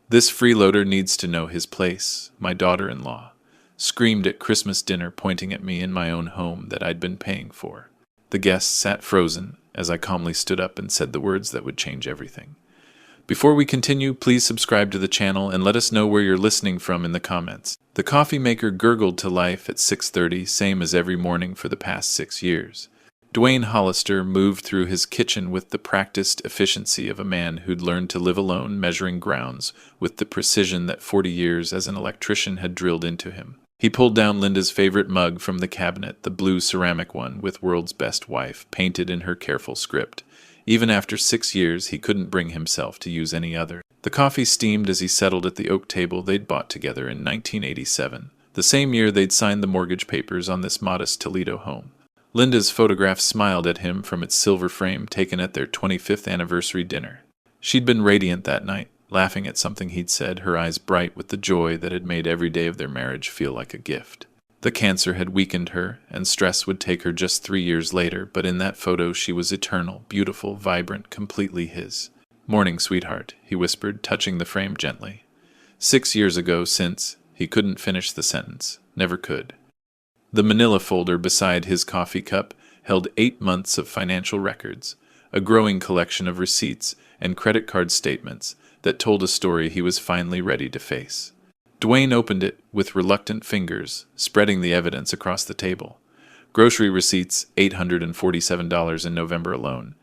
This freeloader needs to know his place, my daughter-in-law screamed at Christmas dinner, pointing at me in my own home that I'd been paying for. The guests sat frozen as I calmly stood up and said the words that would change everything. Before we continue, please subscribe to the channel and let us know where you're listening from in the comments. The coffee maker gurgled to life at 6:30, same as every morning for the past 6 years. Dwayne Hollister moved through his kitchen with the practiced efficiency of a man who'd learned to live alone, measuring grounds with the precision that 40 years as an electrician had drilled into him. He pulled down Linda's favorite mug from the cabinet, the blue ceramic one with "World's Best Wife" painted in her careful script. Even after 6 years, he couldn't bring himself to use any other. The coffee steamed as he settled at the oak table they'd bought together in 1987, the same year they'd signed the mortgage papers on this modest Toledo home. Linda's photograph smiled at him from its silver frame taken at their 25th anniversary dinner. She'd been radiant that night, laughing at something he'd said, her eyes bright with the joy that had made every day of their marriage feel like a gift. The cancer had weakened her, and stress would take her just 3 years later, but in that photo she was eternal, beautiful, vibrant, completely his. "Morning, sweetheart," he whispered, touching the frame gently. 6 years ago since, he couldn't finish the sentence. Never could. The manila folder beside his coffee cup held 8 months of financial records, a growing collection of receipts and credit card statements that told a story he was finally ready to face. Dwayne opened it with reluctant fingers, spreading the evidence across the table. Grocery receipts, $847 in November alone.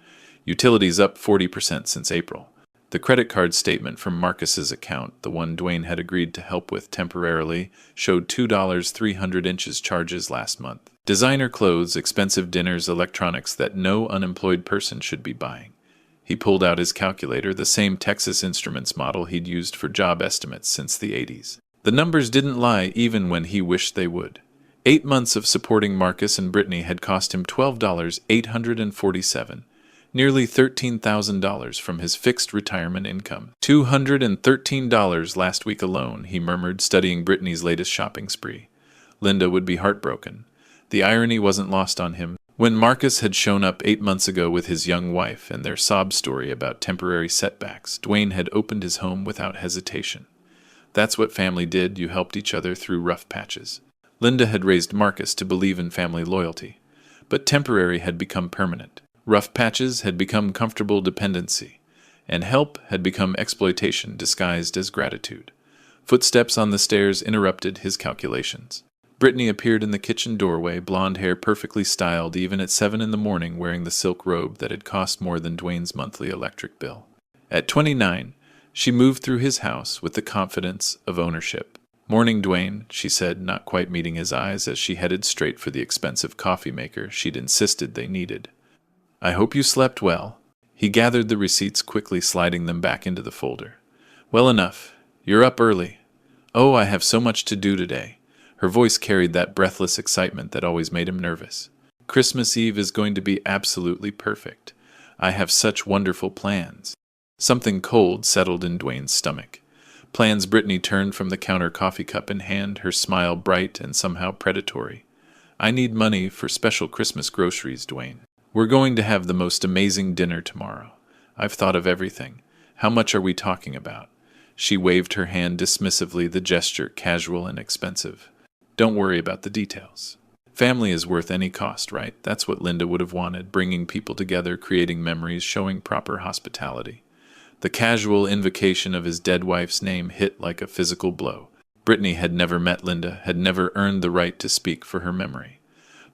Utilities up 40% since April. The credit card statement from Marcus's account, the one Dwayne had agreed to help with temporarily, showed $2 300 charges last month. Designer clothes, expensive dinners, electronics that no unemployed person should be buying. He pulled out his calculator, the same Texas Instruments model he'd used for job estimates since the 80s. The numbers didn't lie even when he wished they would. 8 months of supporting Marcus and Brittany had cost him $12,847, nearly $13,000 from his fixed retirement income. $213 last week alone, he murmured, studying Brittany's latest shopping spree. Linda would be heartbroken. The irony wasn't lost on him. When Marcus had shown up 8 months ago with his young wife and their sob story about temporary setbacks, Dwayne had opened his home without hesitation. That's what family did, you helped each other through rough patches. Linda had raised Marcus to believe in family loyalty, but temporary had become permanent. Rough patches had become comfortable dependency, and help had become exploitation disguised as gratitude. Footsteps on the stairs interrupted his calculations. Brittany appeared in the kitchen doorway, blonde hair perfectly styled even at 7 in the morning, wearing the silk robe that had cost more than Dwayne's monthly electric bill. At 29, she moved through his house with the confidence of ownership. "Morning, Dwayne," she said, not quite meeting his eyes as she headed straight for the expensive coffee maker she'd insisted they needed. "I hope you slept well." He gathered the receipts quickly, sliding them back into the folder. "Well enough. You're up early." "Oh, I have so much to do today." Her voice carried that breathless excitement that always made him nervous. "Christmas Eve is going to be absolutely perfect. I have such wonderful plans." Something cold settled in Dwayne's stomach. Plans. Brittany turned from the counter, coffee cup in hand, her smile bright and somehow predatory. "I need money for special Christmas groceries, Dwayne. We're going to have the most amazing dinner tomorrow. I've thought of everything. How much are we talking about?" She waved her hand dismissively, the gesture casual and expensive. "Don't worry about the details. Family is worth any cost, right? That's what Linda would have wanted, bringing people together, creating memories, showing proper hospitality." The casual invocation of his dead wife's name hit like a physical blow. Brittany had never met Linda, had never earned the right to speak for her memory.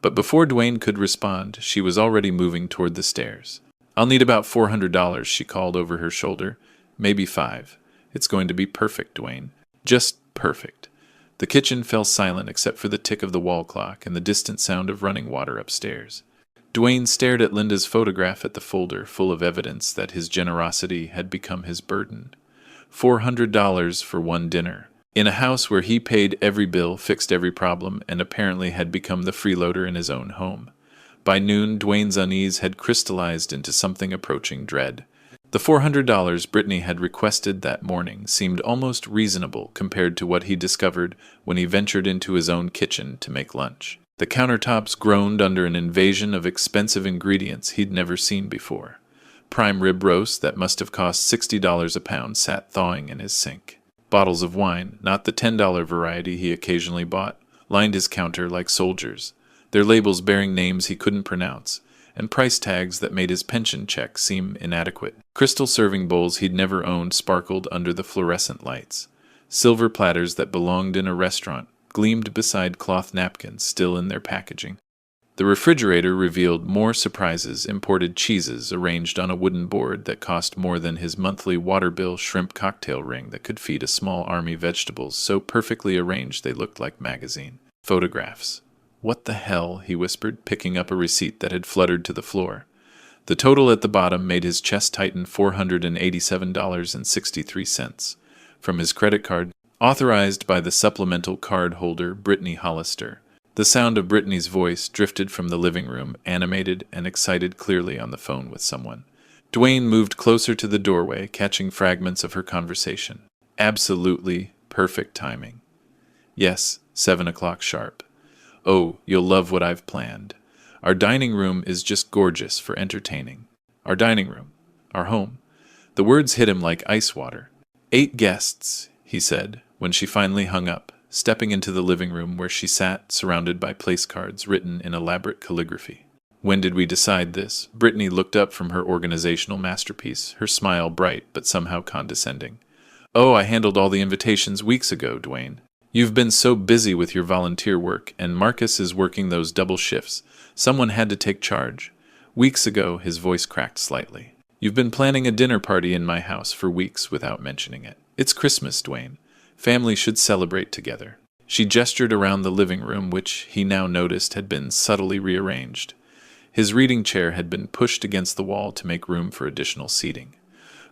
But before Dwayne could respond, she was already moving toward the stairs. "I'll need about $400, she called over her shoulder. "Maybe 5. It's going to be perfect, Dwayne. Just perfect." The kitchen fell silent except for the tick of the wall clock and the distant sound of running water upstairs. Dwayne stared at Linda's photograph at the folder, full of evidence that his generosity had become his burden. $400 for one dinner. In a house where he paid every bill, fixed every problem, and apparently had become the freeloader in his own home. By noon, Dwayne's unease had crystallized into something approaching dread. The $400 Brittany had requested that morning seemed almost reasonable compared to what he discovered when he ventured into his own kitchen to make lunch. The countertops groaned under an invasion of expensive ingredients he'd never seen before. Prime rib roast that must have cost $60 a pound sat thawing in his sink. Bottles of wine, not the $10 variety he occasionally bought, lined his counter like soldiers, their labels bearing names he couldn't pronounce, and price tags that made his pension check seem inadequate. Crystal serving bowls he'd never owned sparkled under the fluorescent lights. Silver platters that belonged in a restaurant gleamed beside cloth napkins still in their packaging. The refrigerator revealed more surprises: imported cheeses arranged on a wooden board that cost more than his monthly water bill, shrimp cocktail ring that could feed a small army, vegetables so perfectly arranged they looked like magazine photographs. "What the hell?" he whispered, picking up a receipt that had fluttered to the floor. The total at the bottom made his chest tighten: $487.63. From his credit card, authorized by the supplemental card holder, Brittany Hollister. The sound of Brittany's voice drifted from the living room, animated and excited, clearly on the phone with someone. Dwayne moved closer to the doorway, catching fragments of her conversation. Absolutely perfect timing. Yes, 7 o'clock sharp. Oh, you'll love what I've planned. Our dining room is just gorgeous for entertaining. Our dining room. Our home. The words hit him like ice water. 8 guests, he said, when she finally hung up, stepping into the living room where she sat, surrounded by place cards written in elaborate calligraphy. "When did we decide this?" Brittany looked up from her organizational masterpiece, her smile bright but somehow condescending. "Oh, I handled all the invitations weeks ago, Dwayne. You've been so busy with your volunteer work, and Marcus is working those double shifts. Someone had to take charge." Weeks ago, his voice cracked slightly. "You've been planning a dinner party in my house for weeks without mentioning it. It's Christmas, Dwayne. Family should celebrate together." She gestured around the living room, which he now noticed had been subtly rearranged. His reading chair had been pushed against the wall to make room for additional seating.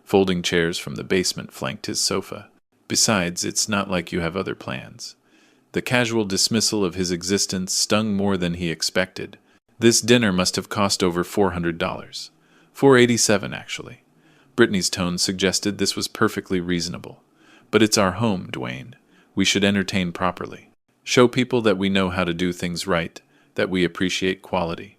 Folding chairs from the basement flanked his sofa. "Besides, it's not like you have other plans." The casual dismissal of his existence stung more than he expected. This dinner must have cost over $400. $487, actually. Brittany's tone suggested this was perfectly reasonable. "But it's our home, Dwayne. We should entertain properly. Show people that we know how to do things right, that we appreciate quality.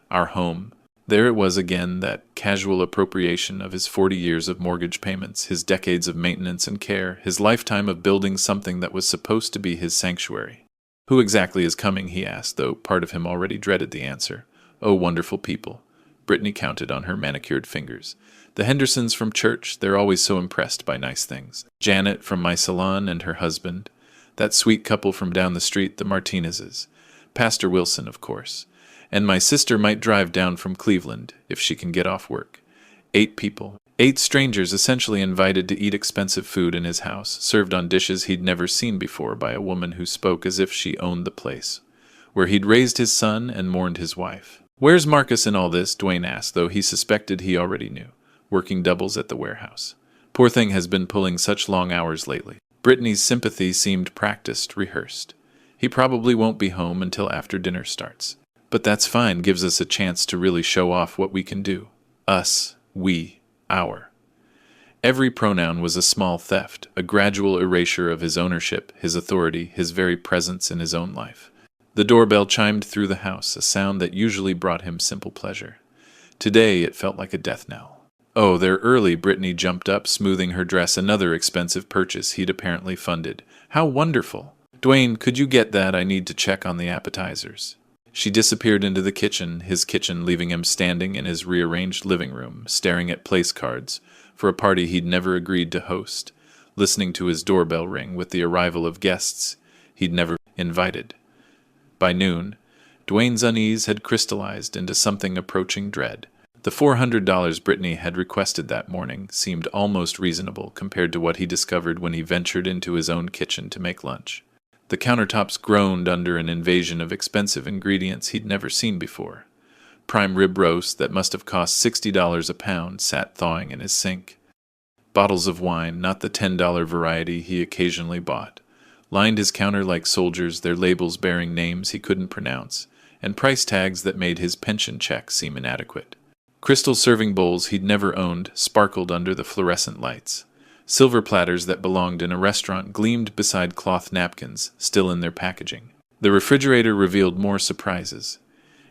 Our home." There it was again, that casual appropriation of his 40 years of mortgage payments, his decades of maintenance and care, his lifetime of building something that was supposed to be his sanctuary. "Who exactly is coming?" he asked, though part of him already dreaded the answer. "Oh, wonderful people." Brittany counted on her manicured fingers. "The Hendersons from church, they're always so impressed by nice things. Janet from my salon and her husband. That sweet couple from down the street, the Martinezes. Pastor Wilson, of course. And my sister might drive down from Cleveland, if she can get off work. 8 people. 8 strangers essentially invited to eat expensive food in his house, served on dishes he'd never seen before by a woman who spoke as if she owned the place, where he'd raised his son and mourned his wife. "Where's Marcus in all this?" Dwayne asked, though he suspected he already knew. "Working doubles at the warehouse. Poor thing has been pulling such long hours lately." Brittany's sympathy seemed practiced, rehearsed. "He probably won't be home until after dinner starts. But that's fine, gives us a chance to really show off what we can do. Us, we, our." Every pronoun was a small theft, a gradual erasure of his ownership, his authority, his very presence in his own life. The doorbell chimed through the house, a sound that usually brought him simple pleasure. Today it felt like a death knell. "Oh, they're early." Brittany jumped up, smoothing her dress, another expensive purchase he'd apparently funded. "How wonderful. Dwayne, could you get that? I need to check on the appetizers." She disappeared into the kitchen, his kitchen, leaving him standing in his rearranged living room, staring at place cards for a party he'd never agreed to host, listening to his doorbell ring with the arrival of guests he'd never invited. By noon, Dwayne's unease had crystallized into something approaching dread. The $400 Brittany had requested that morning seemed almost reasonable compared to what he discovered when he ventured into his own kitchen to make lunch. The countertops groaned under an invasion of expensive ingredients he'd never seen before. Prime rib roast that must have cost $60 a pound sat thawing in his sink. Bottles of wine, not the $10 variety he occasionally bought, lined his counter like soldiers, their labels bearing names he couldn't pronounce, and price tags that made his pension check seem inadequate. Crystal serving bowls he'd never owned sparkled under the fluorescent lights. Silver platters that belonged in a restaurant gleamed beside cloth napkins, still in their packaging. The refrigerator revealed more surprises.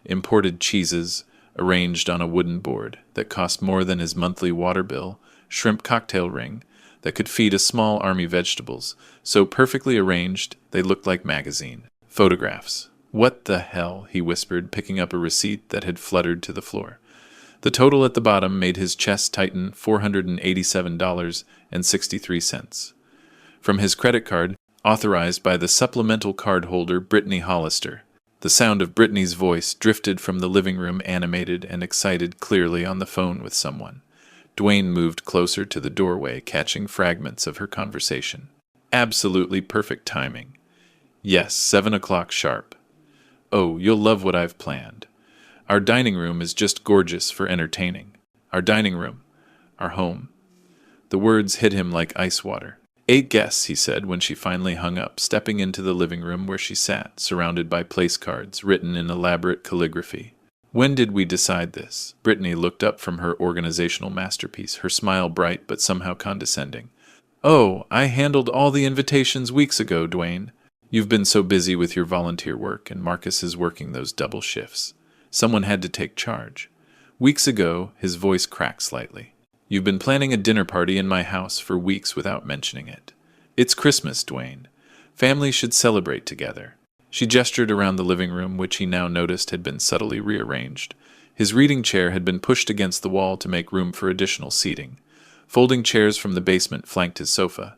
Imported cheeses, arranged on a wooden board, that cost more than his monthly water bill, shrimp cocktail ring, that could feed a small army vegetables, so perfectly arranged they looked like magazine photographs. "What the hell?" he whispered, picking up a receipt that had fluttered to the floor. The total at the bottom made his chest tighten. $487.63. From his credit card, authorized by the supplemental card holder Brittany Hollister. The sound of Brittany's voice drifted from the living room, animated and excited, clearly on the phone with someone. Dwayne moved closer to the doorway, catching fragments of her conversation. Absolutely perfect timing. "Yes, 7 o'clock sharp. Oh, you'll love what I've planned. Our dining room is just gorgeous for entertaining. Our dining room. Our home." The words hit him like ice water. 8 guests, he said when she finally hung up, stepping into the living room where she sat, surrounded by place cards written in elaborate calligraphy. "When did we decide this?" Brittany looked up from her organizational masterpiece, her smile bright but somehow condescending. "Oh, I handled all the invitations weeks ago, Dwayne. You've been so busy with your volunteer work, and Marcus is working those double shifts. Someone had to take charge." Weeks ago, his voice cracked slightly. "You've been planning a dinner party in my house for weeks without mentioning it. It's Christmas, Dwayne. Families should celebrate together." She gestured around the living room, which he now noticed had been subtly rearranged. His reading chair had been pushed against the wall to make room for additional seating. Folding chairs from the basement flanked his sofa.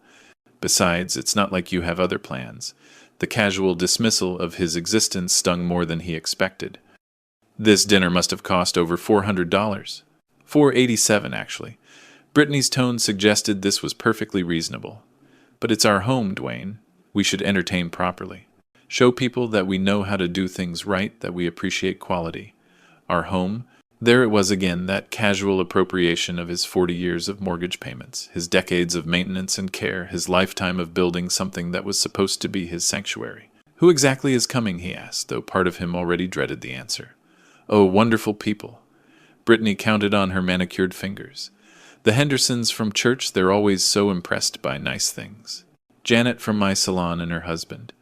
"Besides, it's not like you have other plans." The casual dismissal of his existence stung more than he expected. "This dinner must have cost over $400. $487, actually." Brittany's tone suggested this was perfectly reasonable. "But it's our home, Dwayne. We should entertain properly. Show people that we know how to do things right, that we appreciate quality. Our home." There it was again, that casual appropriation of his 40 years of mortgage payments, his decades of maintenance and care, his lifetime of building something that was supposed to be his sanctuary. "Who exactly is coming?" he asked, though part of him already dreaded the answer. "Oh, wonderful people." Brittany counted on her manicured fingers. "The Hendersons from church, they're always so impressed by nice things. Janet from my salon and her husband.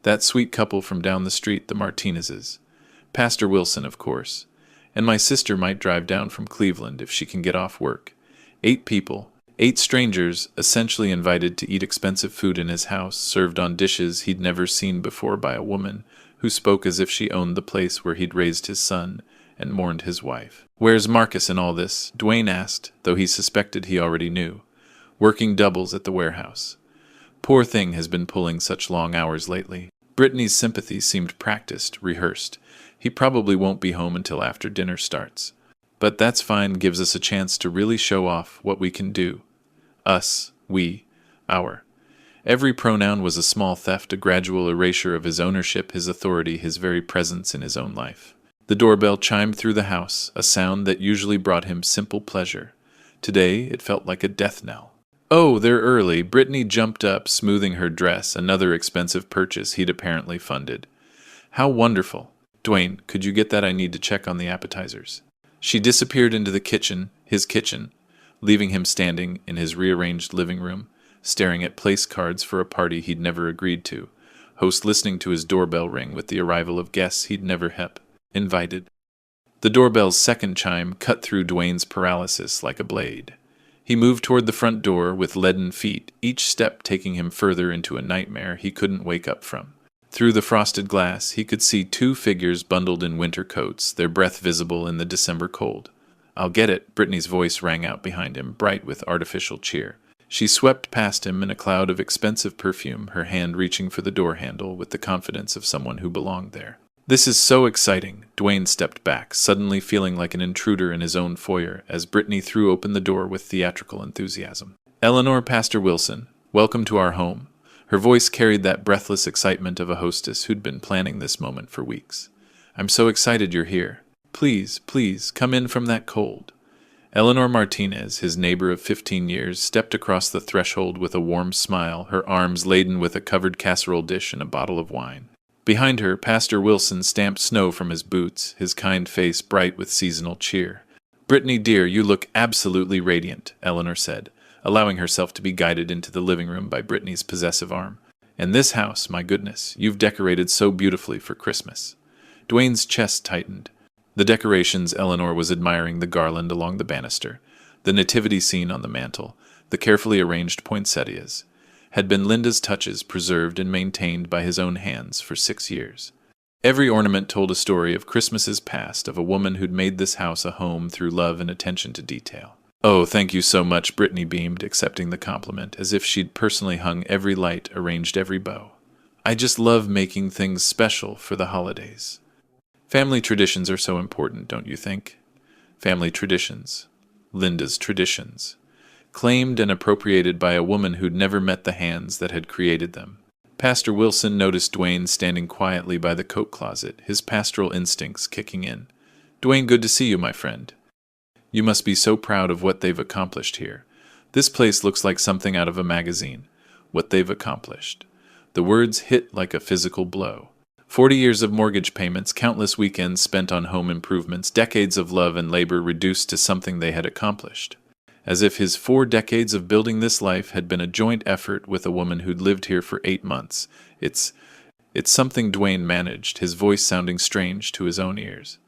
That sweet couple from down the street, the Martinezes. Pastor Wilson, of course. And my sister might drive down from Cleveland if she can get off work. 8 people, 8 strangers, essentially invited to eat expensive food in his house, served on dishes he'd never seen before by a woman who spoke as if she owned the place where he'd raised his son and mourned his wife. "Where's Marcus in all this?" Dwayne asked, though he suspected he already knew. "Working doubles at the warehouse. Poor thing has been pulling such long hours lately." Brittany's sympathy seemed practiced, rehearsed. "He probably won't be home until after dinner starts. But that's fine, gives us a chance to really show off what we can do. Us, we, our." Every pronoun was a small theft, a gradual erasure of his ownership, his authority, his very presence in his own life. The doorbell chimed through the house, a sound that usually brought him simple pleasure. Today it felt like a death knell. "Oh, they're early." Brittany jumped up, smoothing her dress, another expensive purchase he'd apparently funded. "How wonderful. Dwayne, could you get that? I need to check on the appetizers." She disappeared into the kitchen, his kitchen, leaving him standing in his rearranged living room, staring at place cards for a party he'd never agreed to, host listening to his doorbell ring with the arrival of guests he'd never invited. The doorbell's second chime cut through Dwayne's paralysis like a blade. He moved toward the front door with leaden feet, each step taking him further into a nightmare he couldn't wake up from. Through the frosted glass, he could see 2 figures bundled in winter coats, their breath visible in the December cold. "I'll get it," Brittany's voice rang out behind him, bright with artificial cheer. She swept past him in a cloud of expensive perfume, her hand reaching for the door handle with the confidence of someone who belonged there. "This is so exciting." Dwayne stepped back, suddenly feeling like an intruder in his own foyer, as Brittany threw open the door with theatrical enthusiasm. "Eleanor, Pastor Wilson, welcome to our home." Her voice carried that breathless excitement of a hostess who'd been planning this moment for weeks. "I'm so excited you're here. Please, please, come in from that cold." Eleanor Martinez, his neighbor of 15 years, stepped across the threshold with a warm smile, her arms laden with a covered casserole dish and a bottle of wine. Behind her, Pastor Wilson stamped snow from his boots, his kind face bright with seasonal cheer. "Brittany, dear, you look absolutely radiant," Eleanor said, allowing herself to be guided into the living room by Brittany's possessive arm. "And this house, my goodness, you've decorated so beautifully for Christmas." Dwayne's chest tightened. The decorations, Eleanor was admiring the garland along the banister, the nativity scene on the mantel, The carefully arranged poinsettias had been Linda's touches, preserved and maintained by his own hands for 6 years. Every ornament told a story of Christmases past, of a woman who'd made this house a home through love and attention to detail. "Oh, thank you so much," Brittany beamed, accepting the compliment, as if she'd personally hung every light, arranged every bow. "I just love making things special for the holidays." Family traditions are so important, don't you think? Family traditions. Linda's traditions. Claimed and appropriated by a woman who'd never met the hands that had created them. Pastor Wilson noticed Dwayne standing quietly by the coat closet, his pastoral instincts kicking in. "Dwayne, good to see you, my friend. You must be so proud of what they've accomplished here. This place looks like something out of a magazine. What they've accomplished." The words hit like a physical blow. 40 years of mortgage payments, countless weekends spent on home improvements, decades of love and labor reduced to something they had accomplished. As if his 4 decades of building this life had been a joint effort with a woman who'd lived here for 8 months. It's something Dwayne managed, his voice sounding strange to his own ears.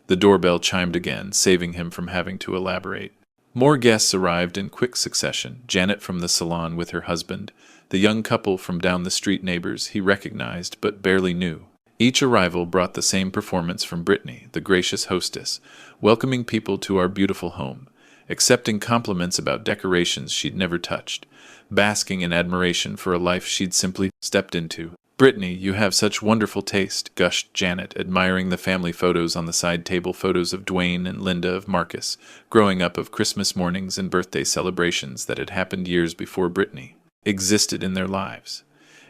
The doorbell chimed again, saving him from having to elaborate. More guests arrived in quick succession. Janet from the salon with her husband, the young couple from down the street, neighbors he recognized but barely knew. Each arrival brought the same performance from Brittany, the gracious hostess, welcoming people to our beautiful home, accepting compliments about decorations she'd never touched, basking in admiration for a life she'd simply stepped into. "Brittany, you have such wonderful taste," gushed Janet, admiring the family photos on the side table, photos of Dwayne and Linda, of Marcus, growing up, of Christmas mornings and birthday celebrations that had happened years before Brittany existed in their lives.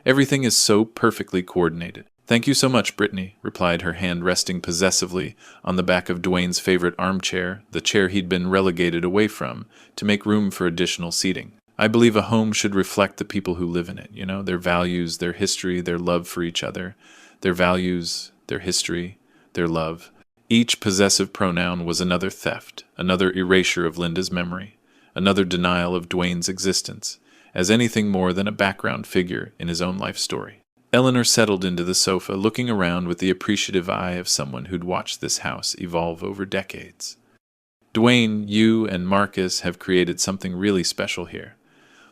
"Everything is so perfectly coordinated." "Thank you so much, Brittany," replied, her hand resting possessively on the back of Dwayne's favorite armchair, the chair he'd been relegated away from, to make room for additional seating. "I believe a home should reflect the people who live in it, their values, their history, their love for each other. Their values, their history, their love." Each possessive pronoun was another theft, another erasure of Linda's memory, another denial of Dwayne's existence, as anything more than a background figure in his own life story. Eleanor settled into the sofa, looking around with the appreciative eye of someone who'd watched this house evolve over decades. "Dwayne, you and Marcus have created something really special here.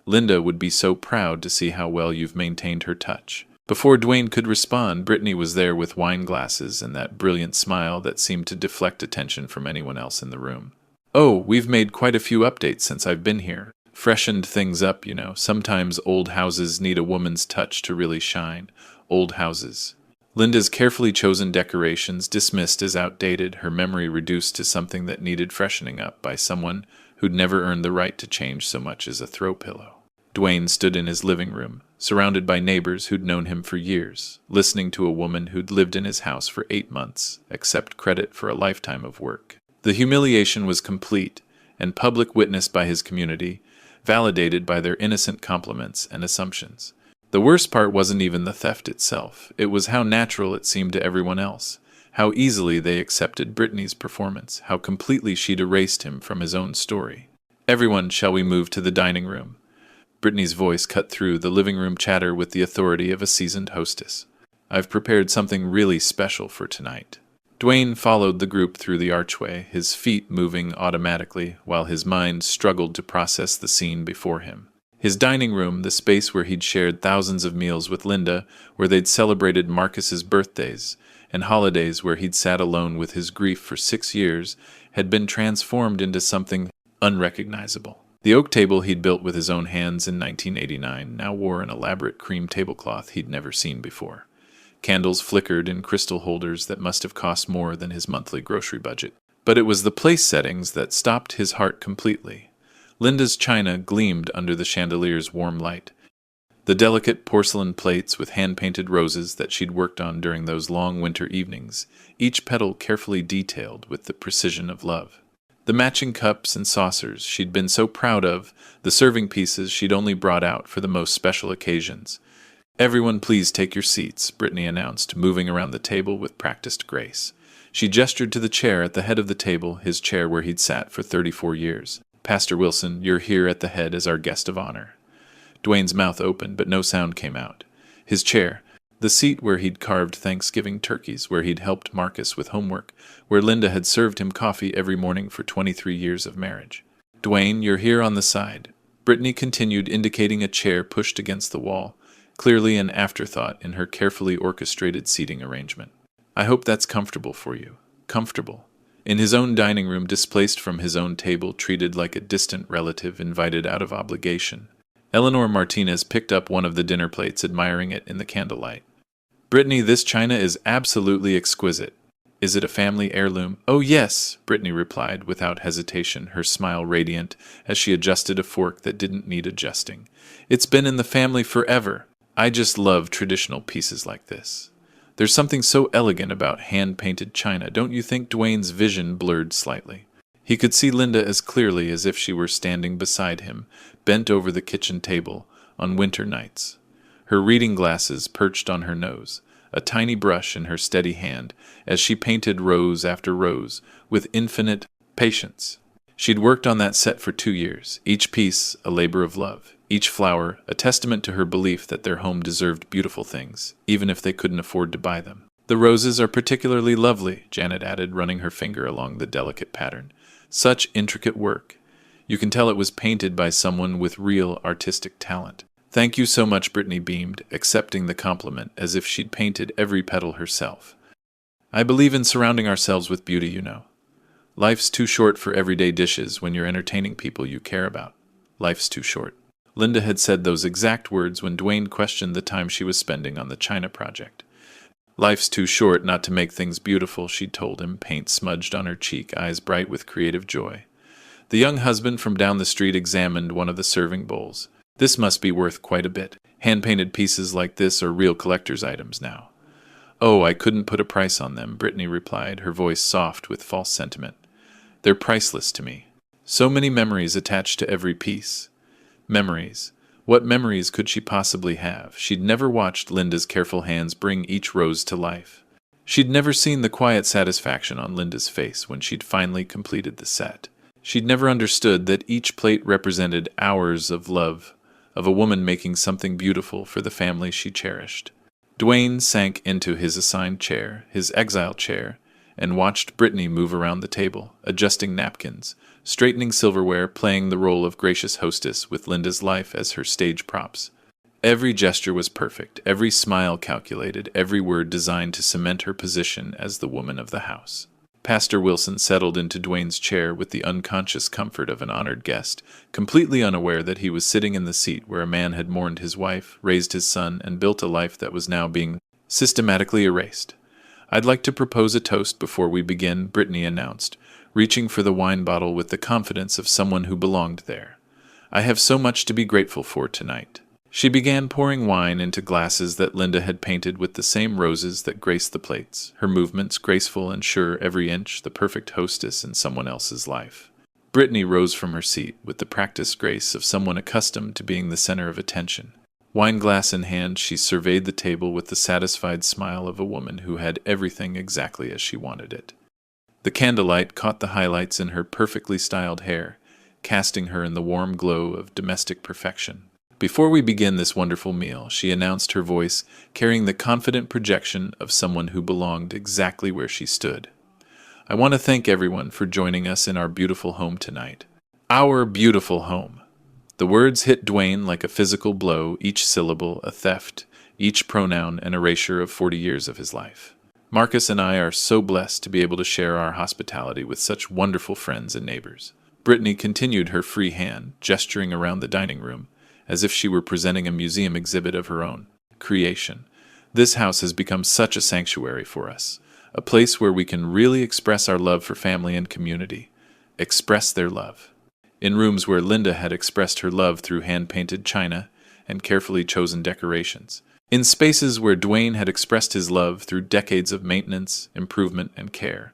Linda would be so proud to see how well you've maintained her touch." Before Dwayne could respond, Brittany was there with wine glasses and that brilliant smile that seemed to deflect attention from anyone else in the room. "Oh, we've made quite a few updates since I've been here. Freshened things up, Sometimes old houses need a woman's touch to really shine. Old houses." Linda's carefully chosen decorations dismissed as outdated, her memory reduced to something that needed freshening up by someone who'd never earned the right to change so much as a throw pillow. Dwayne stood in his living room, surrounded by neighbors who'd known him for years, listening to a woman who'd lived in his house for 8 months accept credit for a lifetime of work. The humiliation was complete, and public witnessed by his community, validated by their innocent compliments and assumptions. The worst part wasn't even the theft itself. It was how natural it seemed to everyone else, how easily they accepted Brittany's performance, how completely she'd erased him from his own story. "Everyone, shall we move to the dining room?" Brittany's voice cut through the living room chatter with the authority of a seasoned hostess. "I've prepared something really special for tonight." Dwayne followed the group through the archway, his feet moving automatically while his mind struggled to process the scene before him. His dining room, the space where he'd shared thousands of meals with Linda, where they'd celebrated Marcus's birthdays, and holidays where he'd sat alone with his grief for 6 years, had been transformed into something unrecognizable. The oak table he'd built with his own hands in 1989 now wore an elaborate cream tablecloth he'd never seen before. Candles flickered in crystal holders that must have cost more than his monthly grocery budget. But it was the place settings that stopped his heart completely. Linda's china gleamed under the chandelier's warm light. The delicate porcelain plates with hand-painted roses that she'd worked on during those long winter evenings, each petal carefully detailed with the precision of love. The matching cups and saucers she'd been so proud of, the serving pieces she'd only brought out for the most special occasions. "Everyone, please take your seats," Brittany announced, moving around the table with practiced grace. She gestured to the chair at the head of the table, his chair where he'd sat for 34 years. "Pastor Wilson, you're here at the head as our guest of honor." Dwayne's mouth opened, but no sound came out. His chair, the seat where he'd carved Thanksgiving turkeys, where he'd helped Marcus with homework, where Linda had served him coffee every morning for 23 years of marriage. "Dwayne, you're here on the side." Brittany continued, indicating a chair pushed against the wall, clearly an afterthought in her carefully orchestrated seating arrangement. I hope that's comfortable for you. Comfortable. In his own dining room, displaced from his own table, treated like a distant relative invited out of obligation. Eleanor Martinez picked up one of the dinner plates, admiring it in the candlelight. Brittany, this china is absolutely exquisite. Is it a family heirloom? Oh, yes, Brittany replied without hesitation, her smile radiant as she adjusted a fork that didn't need adjusting. It's been in the family forever. I just love traditional pieces like this. There's something so elegant about hand-painted china, don't you think? Dwayne's vision blurred slightly. He could see Linda as clearly as if she were standing beside him, bent over the kitchen table on winter nights. Her reading glasses perched on her nose, a tiny brush in her steady hand, as she painted rows after rows, with infinite patience. She'd worked on that set for 2 years, each piece a labor of love, each flower a testament to her belief that their home deserved beautiful things, even if they couldn't afford to buy them. The roses are particularly lovely, Janet added, running her finger along the delicate pattern. Such intricate work. You can tell it was painted by someone with real artistic talent. Thank you so much, Brittany beamed, accepting the compliment as if she'd painted every petal herself. I believe in surrounding ourselves with beauty, you know. Life's too short for everyday dishes when you're entertaining people you care about. Life's too short. Linda had said those exact words when Dwayne questioned the time she was spending on the China project. Life's too short not to make things beautiful, she'd told him, paint smudged on her cheek, eyes bright with creative joy. The young husband from down the street examined one of the serving bowls. This must be worth quite a bit. Hand-painted pieces like this are real collector's items now. Oh, I couldn't put a price on them, Brittany replied, her voice soft with false sentiment. They're priceless to me. So many memories attached to every piece. Memories. What memories could she possibly have? She'd never watched Linda's careful hands bring each rose to life. She'd never seen the quiet satisfaction on Linda's face when she'd finally completed the set. She'd never understood that each plate represented hours of love, of a woman making something beautiful for the family she cherished. Dwayne sank into his assigned chair, his exile chair, and watched Brittany move around the table, adjusting napkins, straightening silverware, playing the role of gracious hostess with Linda's life as her stage props. Every gesture was perfect, every smile calculated, every word designed to cement her position as the woman of the house. Pastor Wilson settled into Dwayne's chair with the unconscious comfort of an honored guest, completely unaware that he was sitting in the seat where a man had mourned his wife, raised his son, and built a life that was now being systematically erased. I'd like to propose a toast before we begin, Brittany announced, reaching for the wine bottle with the confidence of someone who belonged there. I have so much to be grateful for tonight. She began pouring wine into glasses that Linda had painted with the same roses that graced the plates, her movements graceful and sure every inch, the perfect hostess in someone else's life. Brittany rose from her seat with the practiced grace of someone accustomed to being the center of attention. Wine glass in hand, she surveyed the table with the satisfied smile of a woman who had everything exactly as she wanted it. The candlelight caught the highlights in her perfectly styled hair, casting her in the warm glow of domestic perfection. Before we begin this wonderful meal, she announced, her voice carrying the confident projection of someone who belonged exactly where she stood. I want to thank everyone for joining us in our beautiful home tonight. Our beautiful home. The words hit Dwayne like a physical blow, each syllable a theft, each pronoun an erasure of 40 years of his life. Marcus and I are so blessed to be able to share our hospitality with such wonderful friends and neighbors. Brittany continued her free hand, gesturing around the dining room, as if she were presenting a museum exhibit of her own creation. This house has become such a sanctuary for us, a place where we can really express our love for family and community. Express their love. In rooms where Linda had expressed her love through hand-painted china and carefully chosen decorations. In spaces where Dwayne had expressed his love through decades of maintenance, improvement, and care.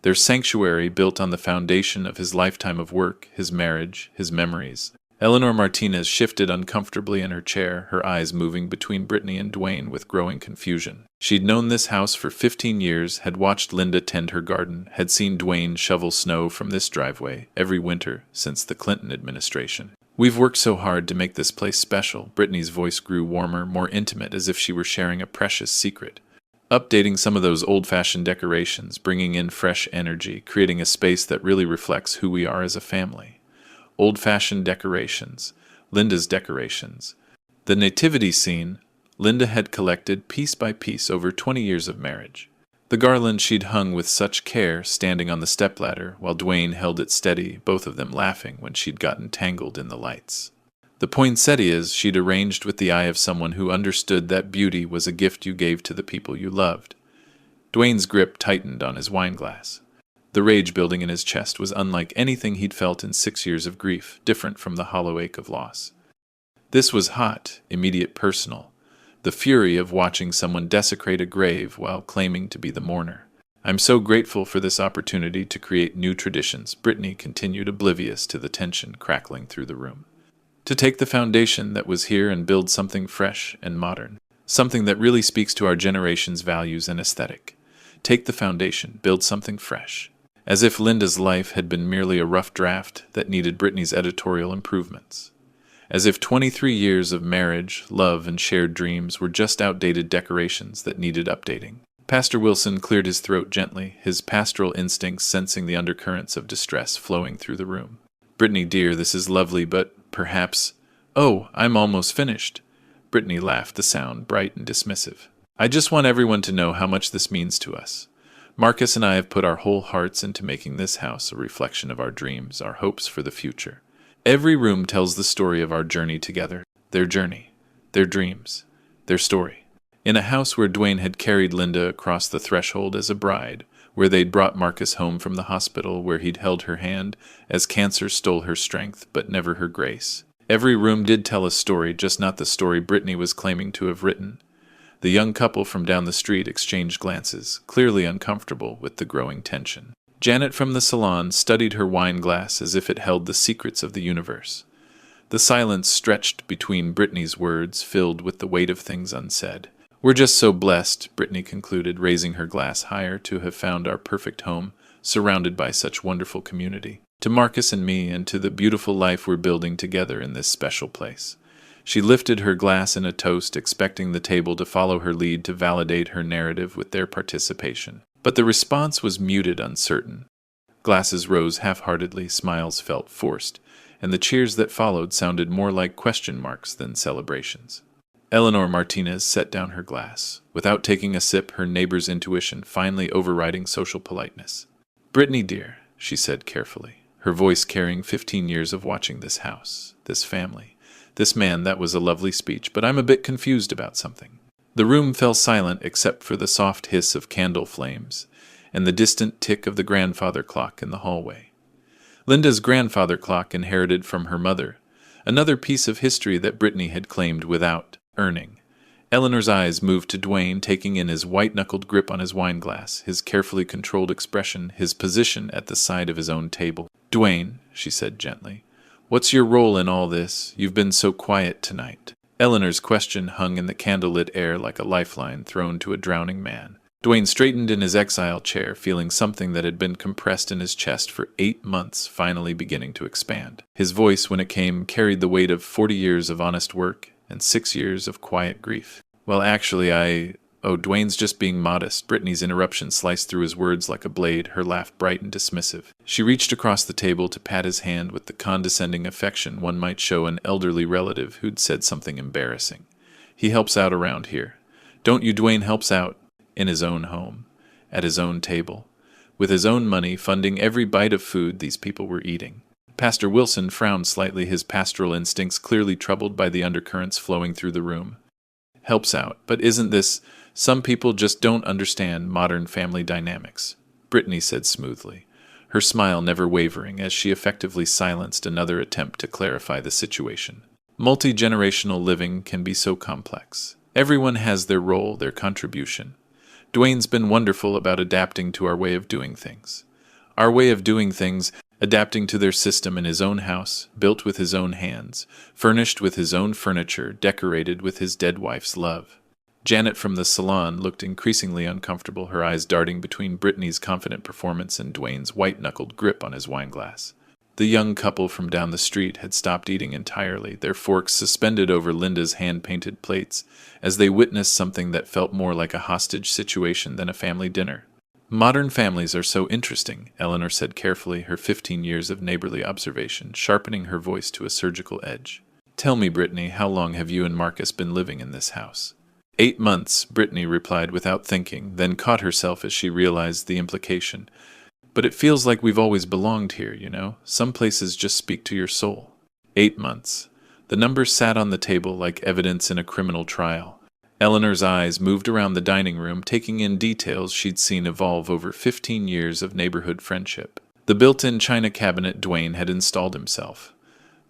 Their sanctuary built on the foundation of his lifetime of work, his marriage, his memories. Eleanor Martinez shifted uncomfortably in her chair, her eyes moving between Brittany and Dwayne with growing confusion. She'd known this house for 15 years, had watched Linda tend her garden, had seen Dwayne shovel snow from this driveway every winter since the Clinton administration. We've worked so hard to make this place special. Brittany's voice grew warmer, more intimate, as if she were sharing a precious secret. Updating some of those old-fashioned decorations, bringing in fresh energy, creating a space that really reflects who we are as a family. Old-fashioned decorations, Linda's decorations. The nativity scene Linda had collected piece by piece over 20 years of marriage. The garland she'd hung with such care standing on the stepladder while Dwayne held it steady, both of them laughing when she'd gotten tangled in the lights. The poinsettias she'd arranged with the eye of someone who understood that beauty was a gift you gave to the people you loved. Dwayne's grip tightened on his wineglass. The rage building in his chest was unlike anything he'd felt in 6 years of grief, different from the hollow ache of loss. This was hot, immediate, personal. The fury of watching someone desecrate a grave while claiming to be the mourner. "I'm so grateful for this opportunity to create new traditions," Brittany continued, oblivious to the tension crackling through the room. "To take the foundation that was here and build something fresh and modern. Something that really speaks to our generation's values and aesthetic. Take the foundation, build something fresh." As if Linda's life had been merely a rough draft that needed Brittany's editorial improvements. As if 23 years of marriage, love, and shared dreams were just outdated decorations that needed updating. Pastor Wilson cleared his throat gently, his pastoral instincts sensing the undercurrents of distress flowing through the room. "Brittany, dear, this is lovely, but perhaps—" "Oh, I'm almost finished." Brittany laughed, the sound bright and dismissive. "I just want everyone to know how much this means to us. Marcus and I have put our whole hearts into making this house a reflection of our dreams, our hopes for the future. Every room tells the story of our journey together, their journey, their dreams, their story. In a house where Dwayne had carried Linda across the threshold as a bride, where they'd brought Marcus home from the hospital, where he'd held her hand as cancer stole her strength but never her grace. Every room did tell a story, just not the story Brittany was claiming to have written. The young couple from down the street exchanged glances, clearly uncomfortable with the growing tension. Janet from the salon studied her wine glass as if it held the secrets of the universe. The silence stretched between Brittany's words, filled with the weight of things unsaid. "We're just so blessed," Brittany concluded, raising her glass higher, "to have found our perfect home, surrounded by such wonderful community. To Marcus and me, and to the beautiful life we're building together in this special place." She lifted her glass in a toast, expecting the table to follow her lead to validate her narrative with their participation. But the response was muted, uncertain. Glasses rose half-heartedly, smiles felt forced, and the cheers that followed sounded more like question marks than celebrations. Eleanor Martinez set down her glass, without taking a sip, her neighbor's intuition finally overriding social politeness. "Brittany, dear," she said carefully, her voice carrying 15 years of watching this house, this family, this man. "That was a lovely speech, but I'm a bit confused about something." The room fell silent except for the soft hiss of candle flames and the distant tick of the grandfather clock in the hallway. Linda's grandfather clock, inherited from her mother, another piece of history that Brittany had claimed without earning. Eleanor's eyes moved to Dwayne, taking in his white-knuckled grip on his wineglass, his carefully controlled expression, his position at the side of his own table. "Dwayne," she said gently, "what's your role in all this? You've been so quiet tonight." Eleanor's question hung in the candlelit air like a lifeline thrown to a drowning man. Dwayne straightened in his exile chair, feeling something that had been compressed in his chest for 8 months finally beginning to expand. His voice, when it came, carried the weight of 40 years of honest work and 6 years of quiet grief. "Well, actually, Oh, Dwayne's just being modest." Brittany's interruption sliced through his words like a blade, her laugh bright and dismissive. She reached across the table to pat his hand with the condescending affection one might show an elderly relative who'd said something embarrassing. "He helps out around here. Don't you?" Dwayne helps out in his own home, at his own table, with his own money funding every bite of food these people were eating. Pastor Wilson frowned slightly, his pastoral instincts clearly troubled by the undercurrents flowing through the room. "Helps out, but isn't this... Some people just don't understand modern family dynamics," Brittany said smoothly, her smile never wavering as she effectively silenced another attempt to clarify the situation. "Multi-generational living can be so complex. Everyone has their role, their contribution. Dwayne's been wonderful about adapting to our way of doing things. Our way of doing things, adapting to their system in his own house, built with his own hands, furnished with his own furniture, decorated with his dead wife's love." Janet from the salon looked increasingly uncomfortable, her eyes darting between Brittany's confident performance and Dwayne's white-knuckled grip on his wineglass. The young couple from down the street had stopped eating entirely, their forks suspended over Linda's hand-painted plates, as they witnessed something that felt more like a hostage situation than a family dinner. "Modern families are so interesting," Eleanor said carefully, her 15 years of neighborly observation sharpening her voice to a surgical edge. Tell me, Brittany, how long have you and Marcus been living in this house? 8 months, Brittany replied without thinking, then caught herself as she realized the implication. But it feels like we've always belonged here, you know? Some places just speak to your soul. 8 months. The numbers sat on the table like evidence in a criminal trial. Eleanor's eyes moved around the dining room, taking in details she'd seen evolve over 15 years of neighborhood friendship. The built-in china cabinet Dwayne had installed himself.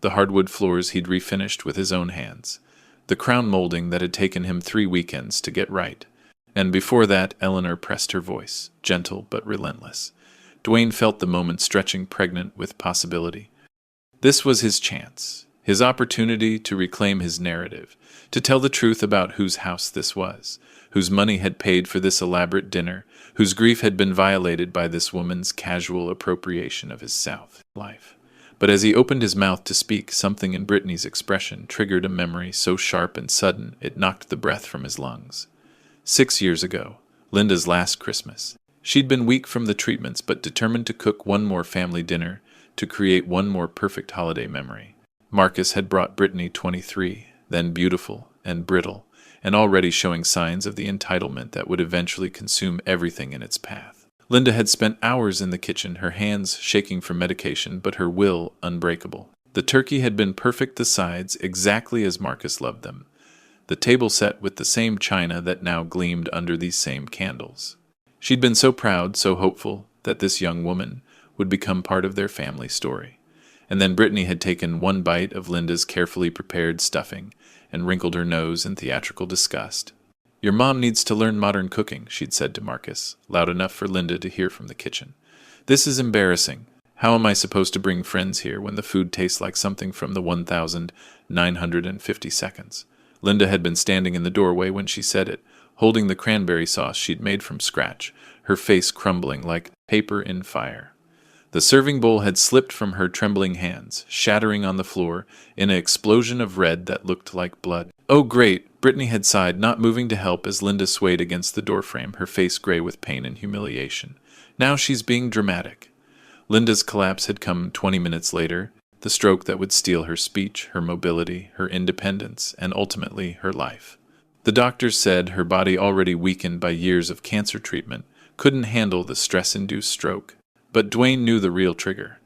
The hardwood floors he'd refinished with his own hands. The crown molding that had taken him 3 weekends to get right. And before that, Eleanor pressed her voice, gentle but relentless. Dwayne felt the moment stretching, pregnant with possibility. This was his chance, his opportunity to reclaim his narrative, to tell the truth about whose house this was, whose money had paid for this elaborate dinner, whose grief had been violated by this woman's casual appropriation of his South life. But as he opened his mouth to speak, something in Brittany's expression triggered a memory so sharp and sudden it knocked the breath from his lungs. 6 years ago, Linda's last Christmas. She'd been weak from the treatments but determined to cook one more family dinner, to create one more perfect holiday memory. Marcus had brought Brittany 23, then beautiful and brittle, and already showing signs of the entitlement that would eventually consume everything in its path. Linda had spent hours in the kitchen, her hands shaking from medication, but her will unbreakable. The turkey had been perfect, the sides exactly as Marcus loved them. The table set with the same china that now gleamed under these same candles. She'd been so proud, so hopeful, that this young woman would become part of their family story. And then Brittany had taken one bite of Linda's carefully prepared stuffing and wrinkled her nose in theatrical disgust. "Your mom needs to learn modern cooking," she'd said to Marcus, loud enough for Linda to hear from the kitchen. "This is embarrassing. How am I supposed to bring friends here when the food tastes like something from the 1950 seconds? Linda had been standing in the doorway when she said it, holding the cranberry sauce she'd made from scratch, her face crumbling like paper in fire. The serving bowl had slipped from her trembling hands, shattering on the floor in an explosion of red that looked like blood. "Oh, great," Brittany had sighed, not moving to help as Linda swayed against the doorframe, her face gray with pain and humiliation. "Now she's being dramatic." Linda's collapse had come 20 minutes later, the stroke that would steal her speech, her mobility, her independence, and ultimately her life. The doctors said her body, already weakened by years of cancer treatment, couldn't handle the stress-induced stroke. But Dwayne knew the real trigger.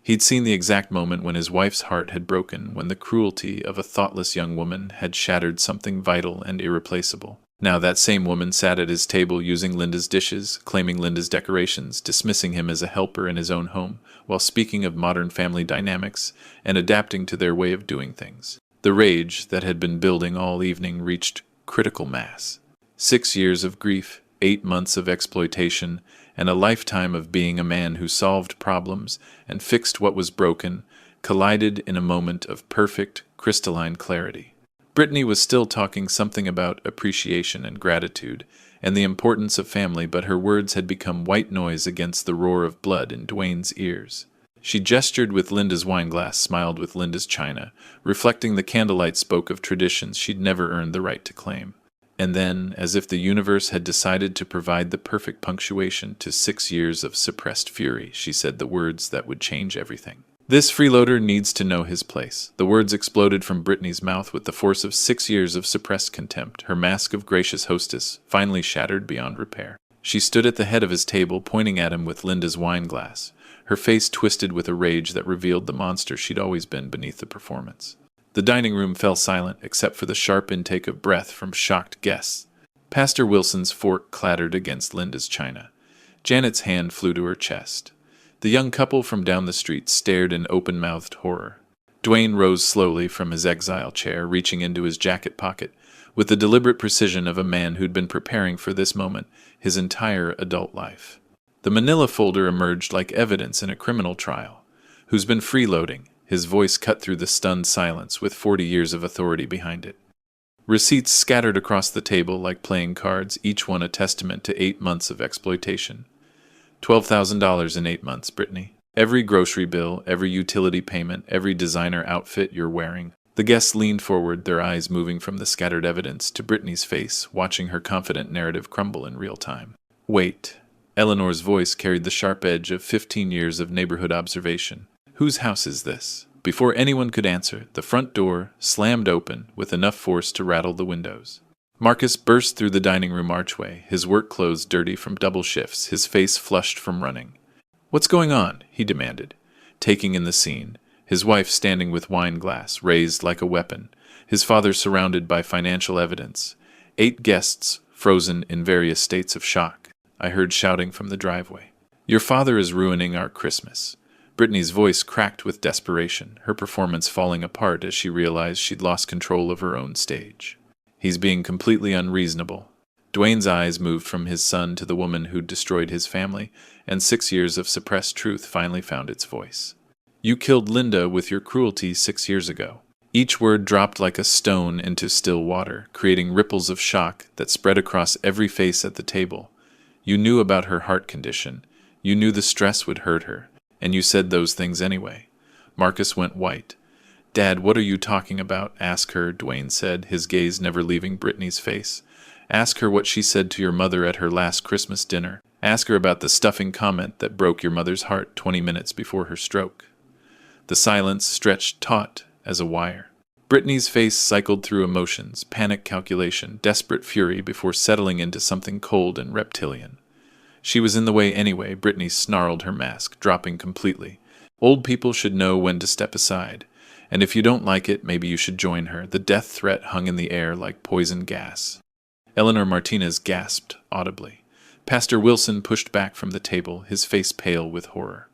He'd seen the exact moment when his wife's heart had broken, when the cruelty of a thoughtless young woman had shattered something vital and irreplaceable. Now that same woman sat at his table using Linda's dishes, claiming Linda's decorations, dismissing him as a helper in his own home, while speaking of modern family dynamics and adapting to their way of doing things. The rage that had been building all evening reached critical mass. 6 years of grief, 8 months of exploitation, and a lifetime of being a man who solved problems and fixed what was broken, collided in a moment of perfect, crystalline clarity. Brittany was still talking something about appreciation and gratitude, and the importance of family, but her words had become white noise against the roar of blood in Dwayne's ears. She gestured with Linda's wineglass, smiled with Linda's china, reflecting the candlelight spoke of traditions she'd never earned the right to claim. And then, as if the universe had decided to provide the perfect punctuation to 6 years of suppressed fury, she said the words that would change everything. "This freeloader needs to know his place." The words exploded from Brittany's mouth with the force of 6 years of suppressed contempt, her mask of gracious hostess finally shattered beyond repair. She stood at the head of his table, pointing at him with Linda's wineglass, her face twisted with a rage that revealed the monster she'd always been beneath the performance. The dining room fell silent, except for the sharp intake of breath from shocked guests. Pastor Wilson's fork clattered against Linda's china. Janet's hand flew to her chest. The young couple from down the street stared in open-mouthed horror. Dwayne rose slowly from his exile chair, reaching into his jacket pocket, with the deliberate precision of a man who'd been preparing for this moment his entire adult life. The manila folder emerged like evidence in a criminal trial. "Who's been freeloading?" His voice cut through the stunned silence with 40 years of authority behind it. Receipts scattered across the table like playing cards, each one a testament to 8 months of exploitation. $12,000 in 8 months, Brittany. Every grocery bill, every utility payment, every designer outfit you're wearing. The guests leaned forward, their eyes moving from the scattered evidence to Brittany's face, watching her confident narrative crumble in real time. "Wait." Eleanor's voice carried the sharp edge of 15 years of neighborhood observation. "Whose house is this?" Before anyone could answer, the front door slammed open with enough force to rattle the windows. Marcus burst through the dining room archway, his work clothes dirty from double shifts, his face flushed from running. "What's going on?" he demanded, taking in the scene, his wife standing with wine glass raised like a weapon, his father surrounded by financial evidence, 8 guests frozen in various states of shock. I heard shouting from the driveway. "Your father is ruining our Christmas." Brittany's voice cracked with desperation, her performance falling apart as she realized she'd lost control of her own stage. "He's being completely unreasonable." Dwayne's eyes moved from his son to the woman who'd destroyed his family, and 6 years of suppressed truth finally found its voice. "You killed Linda with your cruelty 6 years ago." Each word dropped like a stone into still water, creating ripples of shock that spread across every face at the table. "You knew about her heart condition. You knew the stress would hurt her. And you said those things anyway." Marcus went white. "Dad, what are you talking about?" "Ask her," Dwayne said, his gaze never leaving Brittany's face. "Ask her what she said to your mother at her last Christmas dinner. Ask her about the stuffing comment that broke your mother's heart 20 minutes before her stroke." The silence stretched taut as a wire. Brittany's face cycled through emotions, panic, calculation, desperate fury before settling into something cold and reptilian. She was in the way anyway. Brittany snarled her mask, dropping completely. "Old people should know when to step aside. And if you don't like it, maybe you should join her." The death threat hung in the air like poison gas. Eleanor Martinez gasped audibly. Pastor Wilson pushed back from the table, his face pale with horror.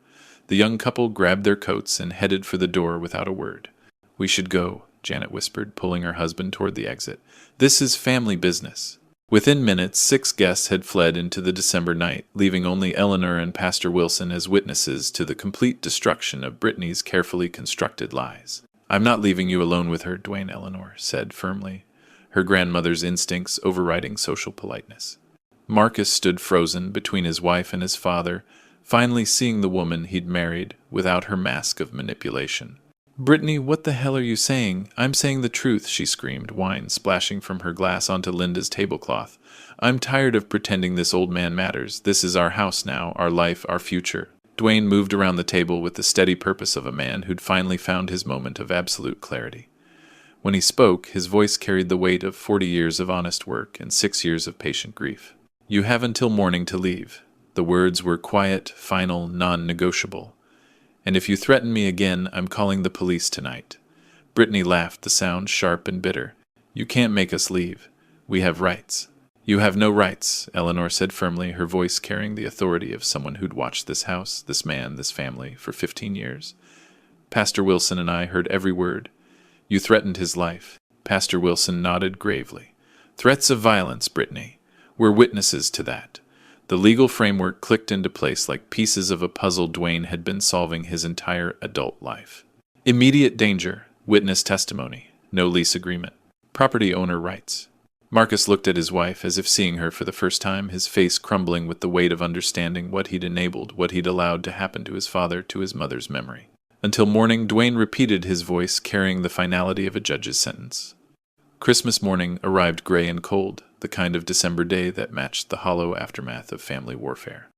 The young couple grabbed their coats and headed for the door without a word. "We should go," Janet whispered, pulling her husband toward the exit. "This is family business." Within minutes, 6 guests had fled into the December night, leaving only Eleanor and Pastor Wilson as witnesses to the complete destruction of Brittany's carefully constructed lies. "I'm not leaving you alone with her," Dwayne Eleanor said firmly, her grandmother's instincts overriding social politeness. Marcus stood frozen between his wife and his father, finally seeing the woman he'd married without her mask of manipulation. "Brittany, what the hell are you saying?" "I'm saying the truth," she screamed, wine splashing from her glass onto Linda's tablecloth. "I'm tired of pretending this old man matters. This is our house now, our life, our future." Dwayne moved around the table with the steady purpose of a man who'd finally found his moment of absolute clarity. When he spoke, his voice carried the weight of 40 years of honest work and 6 years of patient grief. "You have until morning to leave." The words were quiet, final, non-negotiable. "And if you threaten me again, I'm calling the police tonight." Brittany laughed, the sound sharp and bitter. "You can't make us leave. We have rights." "You have no rights," Eleanor said firmly, her voice carrying the authority of someone who'd watched this house, this man, this family, for 15 years. "Pastor Wilson and I heard every word. You threatened his life." Pastor Wilson nodded gravely. "Threats of violence, Brittany. We're witnesses to that." The legal framework clicked into place like pieces of a puzzle Dwayne had been solving his entire adult life. Immediate danger, witness testimony, no lease agreement, property owner rights. Marcus looked at his wife as if seeing her for the first time, his face crumbling with the weight of understanding what he'd enabled, what he'd allowed to happen to his father, to his mother's memory. Until morning, Dwayne repeated his voice, carrying the finality of a judge's sentence. Christmas morning arrived gray and cold, the kind of December day that matched the hollow aftermath of family warfare.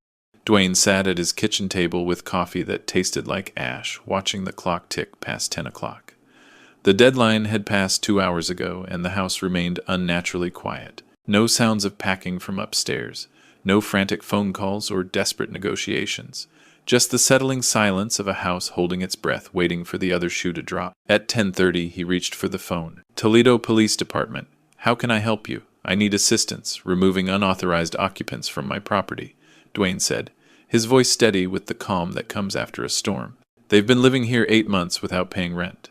Dwayne sat at his kitchen table with coffee that tasted like ash, watching the clock tick past 10 o'clock. The deadline had passed 2 hours ago, and the house remained unnaturally quiet. No sounds of packing from upstairs, no frantic phone calls or desperate negotiations. Just the settling silence of a house holding its breath, waiting for the other shoe to drop. At 10:30, he reached for the phone. "Toledo Police Department. How can I help you? I need assistance removing unauthorized occupants from my property," Dwayne said, his voice steady with the calm that comes after a storm. "They've been living here 8 months without paying rent.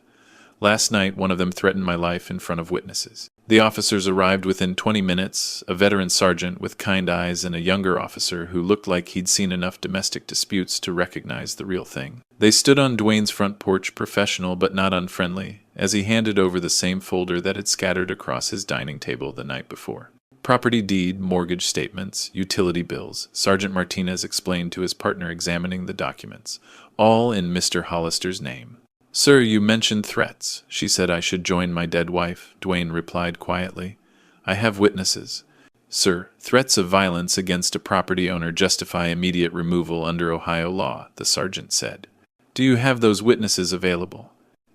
Last night, one of them threatened my life in front of witnesses." The officers arrived within 20 minutes, a veteran sergeant with kind eyes and a younger officer who looked like he'd seen enough domestic disputes to recognize the real thing. They stood on Dwayne's front porch, professional but not unfriendly, as he handed over the same folder that had scattered across his dining table the night before. "Property deed, mortgage statements, utility bills," Sergeant Martinez explained to his partner examining the documents, "all in Mr. Hollister's name." "Sir, you mentioned threats." "She said I should join my dead wife," Dwayne replied quietly. "I have witnesses." "Sir, threats of violence against a property owner justify immediate removal under Ohio law," the sergeant said. "Do you have those witnesses available?"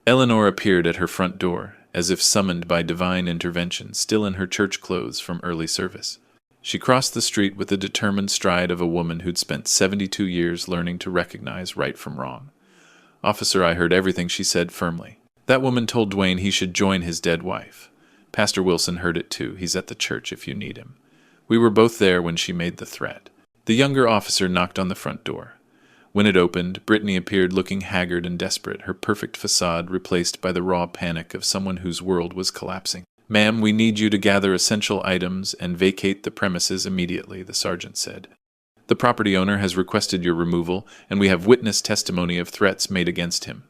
Eleanor appeared at her front door, as if summoned by divine intervention, still in her church clothes from early service. She crossed the street with the determined stride of a woman who'd spent 72 years learning to recognize right from wrong. "Officer, I heard everything she said," firmly. "That woman told Dwayne he should join his dead wife. Pastor Wilson heard it too. He's at the church if you need him. We were both there when she made the threat." The younger officer knocked on the front door. When it opened, Brittany appeared looking haggard and desperate, her perfect facade replaced by the raw panic of someone whose world was collapsing. "Ma'am, we need you to gather essential items and vacate the premises immediately," the sergeant said. "The property owner has requested your removal, and we have witness testimony of threats made against him."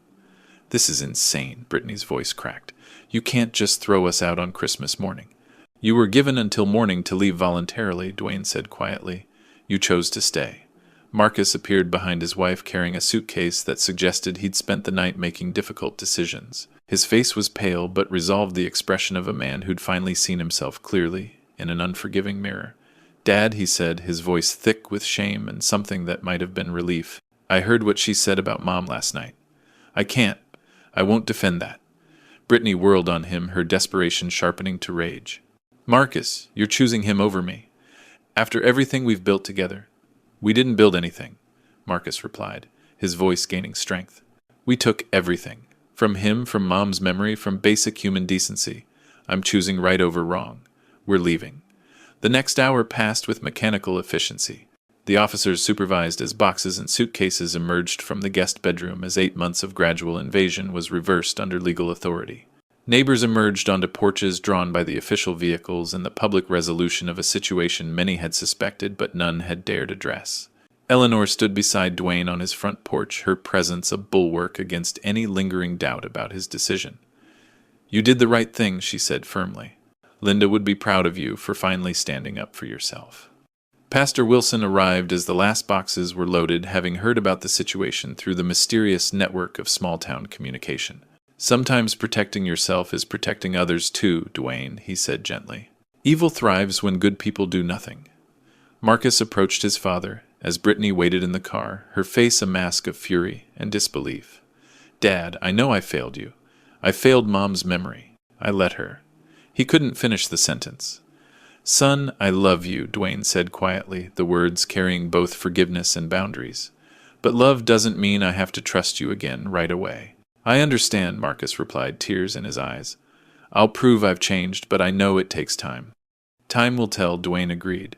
"This is insane," Brittany's voice cracked. "You can't just throw us out on Christmas morning." "You were given until morning to leave voluntarily," Dwayne said quietly. "You chose to stay." Marcus appeared behind his wife carrying a suitcase that suggested he'd spent the night making difficult decisions. His face was pale but resolved the expression of a man who'd finally seen himself clearly in an unforgiving mirror. "Dad," he said, his voice thick with shame and something that might have been relief, "I heard what she said about Mom last night. I won't defend that." Brittany whirled on him, her desperation sharpening to rage. "Marcus, you're choosing him over me. After everything we've built together." "We didn't build anything," Marcus replied, his voice gaining strength. "We took everything. From him, from Mom's memory, from basic human decency. I'm choosing right over wrong. We're leaving." The next hour passed with mechanical efficiency. The officers supervised as boxes and suitcases emerged from the guest bedroom as 8 months of gradual invasion was reversed under legal authority. Neighbors emerged onto porches drawn by the official vehicles in the public resolution of a situation many had suspected but none had dared address. Eleanor stood beside Dwayne on his front porch, her presence a bulwark against any lingering doubt about his decision. "You did the right thing," she said firmly. "Linda would be proud of you for finally standing up for yourself." Pastor Wilson arrived as the last boxes were loaded, having heard about the situation through the mysterious network of small-town communication. "Sometimes protecting yourself is protecting others too, Dwayne," he said gently. "Evil thrives when good people do nothing." Marcus approached his father as Brittany waited in the car, her face a mask of fury and disbelief. "Dad, I know I failed you. I failed Mom's memory. I let her." He couldn't finish the sentence. "Son, I love you," Dwayne said quietly, the words carrying both forgiveness and boundaries. "But love doesn't mean I have to trust you again right away." "I understand," Marcus replied, tears in his eyes. "I'll prove I've changed, but I know it takes time." "Time will tell," Dwayne agreed.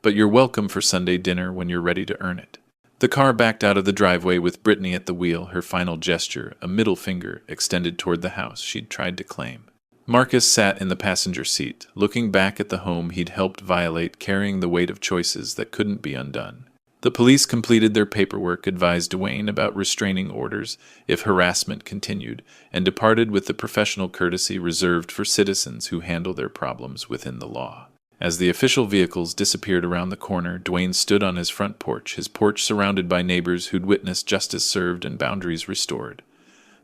"But you're welcome for Sunday dinner when you're ready to earn it." The car backed out of the driveway with Brittany at the wheel, her final gesture, a middle finger, extended toward the house she'd tried to claim. Marcus sat in the passenger seat, looking back at the home he'd helped violate, carrying the weight of choices that couldn't be undone. The police completed their paperwork, advised Dwayne about restraining orders if harassment continued, and departed with the professional courtesy reserved for citizens who handle their problems within the law. As the official vehicles disappeared around the corner, Dwayne stood on his front porch, his porch surrounded by neighbors who'd witnessed justice served and boundaries restored.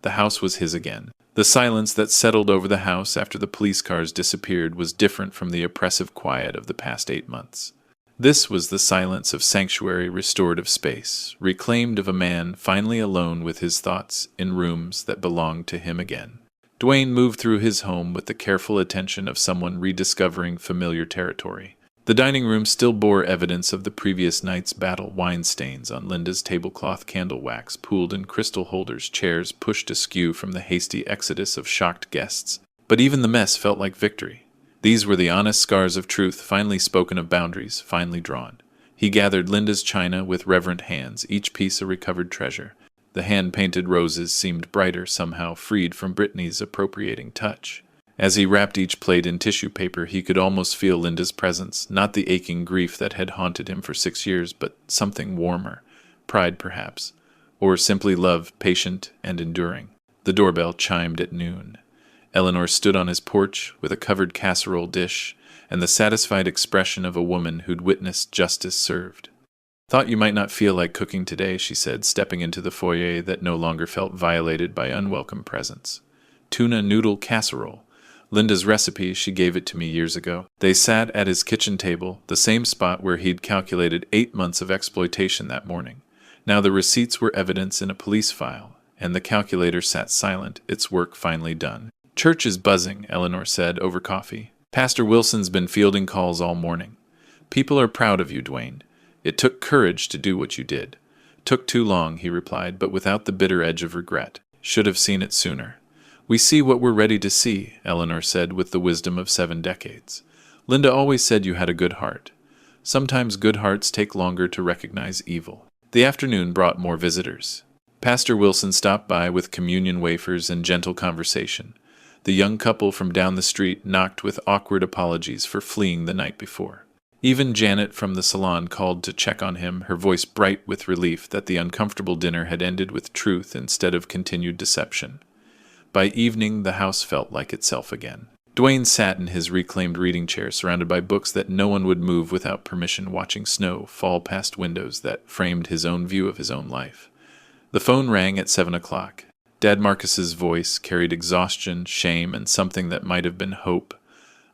The house was his again. The silence that settled over the house after the police cars disappeared was different from the oppressive quiet of the past 8 months. This was the silence of sanctuary, restorative space, reclaimed of a man finally alone with his thoughts in rooms that belonged to him again. Dwayne moved through his home with the careful attention of someone rediscovering familiar territory. The dining room still bore evidence of the previous night's battle, wine stains on Linda's tablecloth, candle wax pooled in crystal holders, chairs pushed askew from the hasty exodus of shocked guests. But even the mess felt like victory. These were the honest scars of truth, finally spoken of, boundaries finally drawn. He gathered Linda's china with reverent hands, each piece a recovered treasure. The hand-painted roses seemed brighter, somehow freed from Brittany's appropriating touch. As he wrapped each plate in tissue paper, he could almost feel Linda's presence, not the aching grief that had haunted him for 6 years, but something warmer, pride perhaps, or simply love, patient and enduring. The doorbell chimed at noon. Eleanor stood on his porch with a covered casserole dish and the satisfied expression of a woman who'd witnessed justice served. "Thought you might not feel like cooking today," she said, stepping into the foyer that no longer felt violated by unwelcome presence. "Tuna noodle casserole. Linda's recipe, she gave it to me years ago." They sat at his kitchen table, the same spot where he'd calculated 8 months of exploitation that morning. Now the receipts were evidence in a police file, and the calculator sat silent, its work finally done. Church is buzzing, Eleanor said over coffee. Pastor Wilson's been fielding calls all morning. People are proud of you, Dwayne. It took courage to do what you did. Took too long, he replied, but without the bitter edge of regret. Should have seen it sooner. We see what we're ready to see, Eleanor said with the wisdom of 7 decades. Linda always said you had a good heart. Sometimes good hearts take longer to recognize evil. The afternoon brought more visitors. Pastor Wilson stopped by with communion wafers and gentle conversation. The young couple from down the street knocked with awkward apologies for fleeing the night before. Even Janet from the salon called to check on him, her voice bright with relief that the uncomfortable dinner had ended with truth instead of continued deception. By evening, the house felt like itself again. Dwayne sat in his reclaimed reading chair, surrounded by books that no one would move without permission, watching snow fall past windows that framed his own view of his own life. The phone rang at 7 o'clock. Dad Marcus's voice carried exhaustion, shame, and something that might have been hope.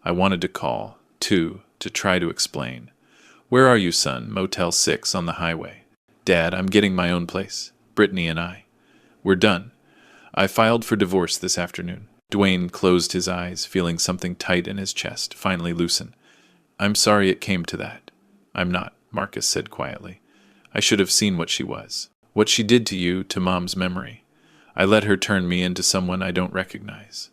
I wanted to call, too, to try to explain. Where are you, son? Motel 6 on the highway. Dad, I'm getting my own place. Brittany and I. We're done. I filed for divorce this afternoon. Dwayne closed his eyes, feeling something tight in his chest, finally loosen. I'm sorry it came to that. I'm not, Marcus said quietly. I should have seen what she was. What she did to you, to Mom's memory. I let her turn me into someone I don't recognize.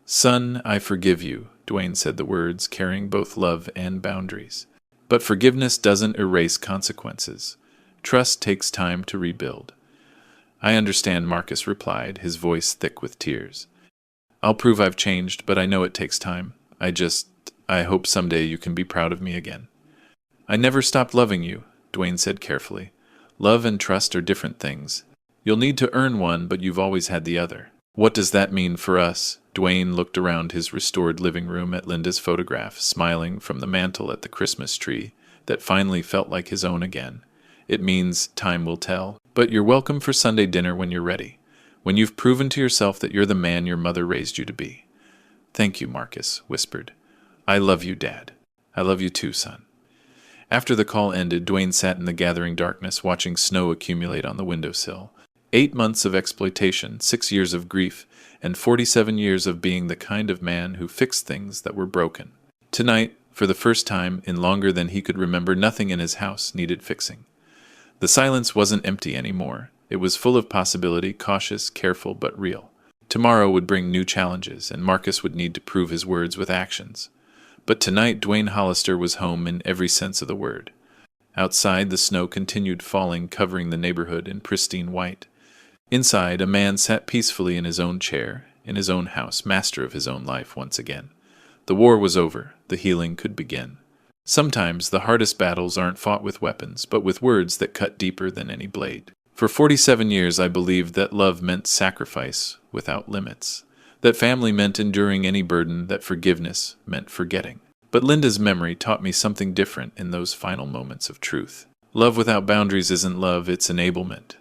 Son, I forgive you, Dwayne said the words, carrying both love and boundaries. But forgiveness doesn't erase consequences. Trust takes time to rebuild. I understand, Marcus replied, his voice thick with tears. I'll prove I've changed, but I know it takes time. I hope someday you can be proud of me again. I never stopped loving you, Dwayne said carefully. Love and trust are different things. You'll need to earn one, but you've always had the other. What does that mean for us? Dwayne looked around his restored living room at Linda's photograph, smiling from the mantel at the Christmas tree that finally felt like his own again. It means time will tell, but you're welcome for Sunday dinner when you're ready, when you've proven to yourself that you're the man your mother raised you to be. Thank you, Marcus whispered. I love you, Dad. I love you too, son. After the call ended, Dwayne sat in the gathering darkness, watching snow accumulate on the windowsill. 8 months of exploitation, 6 years of grief, and 47 years of being the kind of man who fixed things that were broken. Tonight, for the first time in longer than he could remember, nothing in his house needed fixing. The silence wasn't empty anymore. It was full of possibility, cautious, careful, but real. Tomorrow would bring new challenges, and Marcus would need to prove his words with actions. But tonight, Dwayne Hollister was home in every sense of the word. Outside, the snow continued falling, covering the neighborhood in pristine white. Inside, a man sat peacefully in his own chair, in his own house, master of his own life once again. The war was over. The healing could begin. Sometimes the hardest battles aren't fought with weapons, but with words that cut deeper than any blade. For 47 years I believed that love meant sacrifice without limits, that family meant enduring any burden, that forgiveness meant forgetting. But Linda's memory taught me something different in those final moments of truth. Love without boundaries isn't love, it's enablement.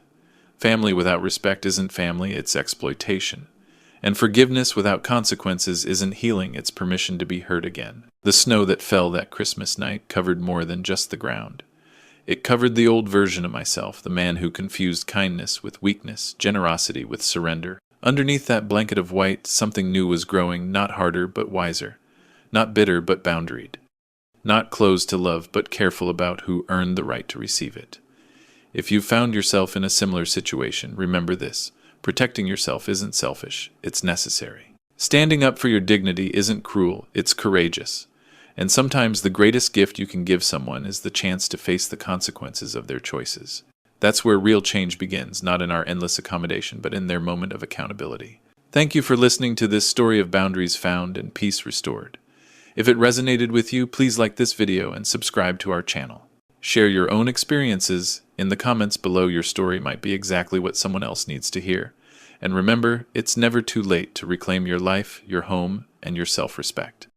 Family without respect isn't family, it's exploitation. And forgiveness without consequences isn't healing, it's permission to be hurt again. The snow that fell that Christmas night covered more than just the ground. It covered the old version of myself, the man who confused kindness with weakness, generosity with surrender. Underneath that blanket of white, something new was growing, not harder but wiser, not bitter but boundaried, not closed to love but careful about who earned the right to receive it. If you've found yourself in a similar situation, remember this. Protecting yourself isn't selfish, it's necessary. Standing up for your dignity isn't cruel, it's courageous. And sometimes the greatest gift you can give someone is the chance to face the consequences of their choices. That's where real change begins, not in our endless accommodation, but in their moment of accountability. Thank you for listening to this story of boundaries found and peace restored. If it resonated with you, please like this video and subscribe to our channel. Share your own experiences in the comments below. Your story might be exactly what someone else needs to hear. And remember, it's never too late to reclaim your life, your home, and your self-respect.